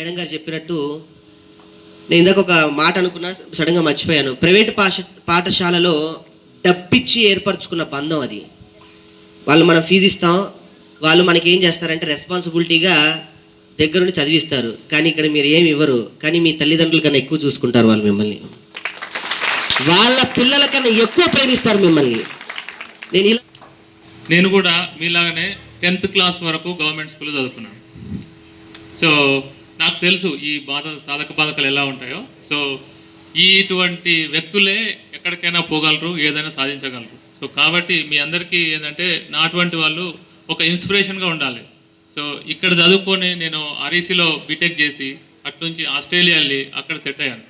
Madam గారు చెప్పినట్టు నేను ఇందాక ఒక మాట అనుకున్నా, సడన్గా మర్చిపోయాను. ప్రైవేట్ పాఠశాలలో డబ్బిచ్చి ఏర్పరచుకున్న బంధం అది. వాళ్ళు మనం ఫీజు ఇస్తాం, వాళ్ళు మనకి ఏం చేస్తారంటే రెస్పాన్సిబిలిటీగా దగ్గరుండి చదివిస్తారు. కానీ ఇక్కడ మీరు ఏమి ఇవ్వరు, కానీ మీ తల్లిదండ్రుల కన్నా ఎక్కువ చూసుకుంటారు వాళ్ళు మిమ్మల్ని. వాళ్ళ పిల్లల కన్నా ఎక్కువ ప్రేమిస్తారు మిమ్మల్ని. నేను కూడా మీలాగానే 10th క్లాస్ వరకు గవర్నమెంట్ స్కూల్లో చదువుకున్నాను. సో నాకు తెలుసు ఈ సాధక బాధకాలు ఎలా ఉంటాయో. సో ఇటువంటి వ్యక్తులే ఎక్కడికైనా పోగలరు, ఏదైనా సాధించగలరు. సో కాబట్టి మీ అందరికీ ఏంటంటే నా అటువంటి వాళ్ళు ఒక ఇన్స్పిరేషన్గా ఉండాలి. సో ఇక్కడ చదువుకొని నేను ఆర్ఈసీలో బీటెక్ చేసి అట్నుంచి ఆస్ట్రేలియా వెళ్ళి అక్కడ సెట్ అయ్యాను.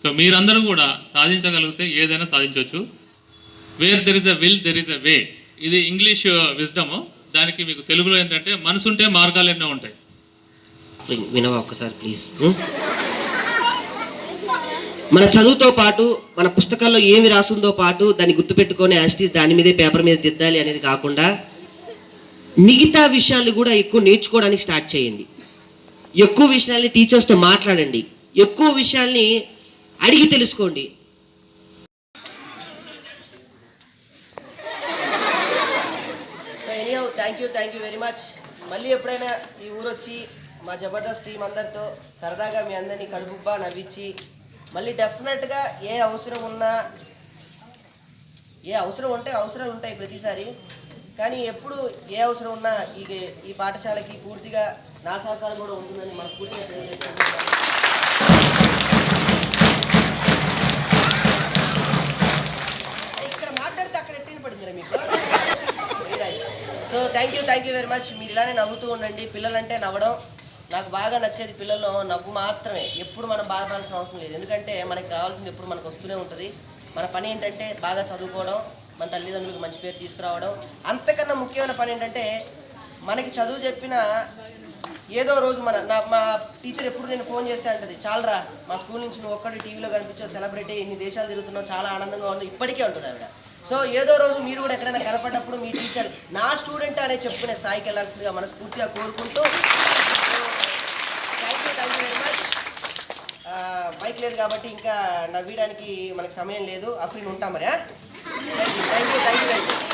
సో మీరందరూ కూడా సాధించగలిగితే ఏదైనా సాధించవచ్చు. Where there is a will there is a way, ఇది ఇంగ్లీష్ విజ్డము. దానికి మీకు తెలుగులో ఏంటంటే మనసుంటే మార్గాలు ఎన్నో ఉంటాయి. వినవా ఒక్కసారి ప్లీజ్. మన చదువుతో పాటు మన పుస్తకాల్లో ఏమి రాసుందో పాటు దాన్ని గుర్తుపెట్టుకొని యాస్టీస్ దాని మీదే పేపర్ మీద దిద్దాలి అనేది కాకుండా మిగతా విషయాలు కూడా ఎక్కువ నేర్చుకోవడానికి స్టార్ట్ చేయండి. ఎక్కువ విషయాల్ని టీచర్స్తో మాట్లాడండి, ఎక్కువ విషయాల్ని అడిగి తెలుసుకోండి. So anyhow thank you very much. మళ్ళీ ఎప్పుడైనా ఈ ఊరు వచ్చి మా జబర్దస్త్ టీం అందరితో సరదాగా మీ అందరినీ కడుపుబ్బా నవ్వించి మళ్ళీ డెఫినెట్గా ఏ అవసరం ఉంటే అవసరాలు ఉంటాయి ప్రతిసారి, కానీ ఎప్పుడు ఏ అవసరం ఉన్నా ఈ పాఠశాలకి పూర్తిగా నా సహకారం కూడా ఉంటుందని మనస్ఫూర్తిగా తెలియజేస్తున్నాను. ఇక్కడ మాట్లాడితే అక్కడ ఎట్టిన పడిందిరా మీకు. So thank you very much. మీరు ఇలానే నవ్వుతూ ఉండండి. పిల్లలంటే నవ్వడం నాకు బాగా నచ్చేది. పిల్లల్లో నవ్వు మాత్రమే, ఎప్పుడు మనం బాధపడాల్సిన అవసరం లేదు. ఎందుకంటే మనకి కావాల్సింది ఎప్పుడు మనకు వస్తూనే ఉంటుంది. మన పని ఏంటంటే బాగా చదువుకోవడం, మన తల్లిదండ్రులకు మంచి పేరు తీసుకురావడం. అంతకన్నా ముఖ్యమైన పని ఏంటంటే మనకి చదువు చెప్పిన ఏదో రోజు మా టీచర్ ఎప్పుడు నేను ఫోన్ చేస్తే అంటది, చాలరా మా స్కూల్ నుంచి నువ్వు ఒక్కడి టీవీలో కనిపించావు, సెలబ్రిటీ, ఇన్ని దేశాలు తిరుగుతున్నావు, చాలా ఆనందంగా ఉంది, ఇప్పటికే ఉంటుంది ఆవిడ. సో ఏదో రోజు మీరు కూడా ఎక్కడైనా కనపడ్డప్పుడు మీ టీచర్ నా స్టూడెంట్ అనే చెప్పుకునే స్థాయికి వెళ్ళాల్సిందిగా మనస్ఫూర్తిగా కోరుకుంటూ thank you very much. Mike లేదు కాబట్టి ఇంకా నవ్వడానికి మనకి సమయం లేదు. అఫ్రీన్ ఉంటాం మరి. Thank you very much.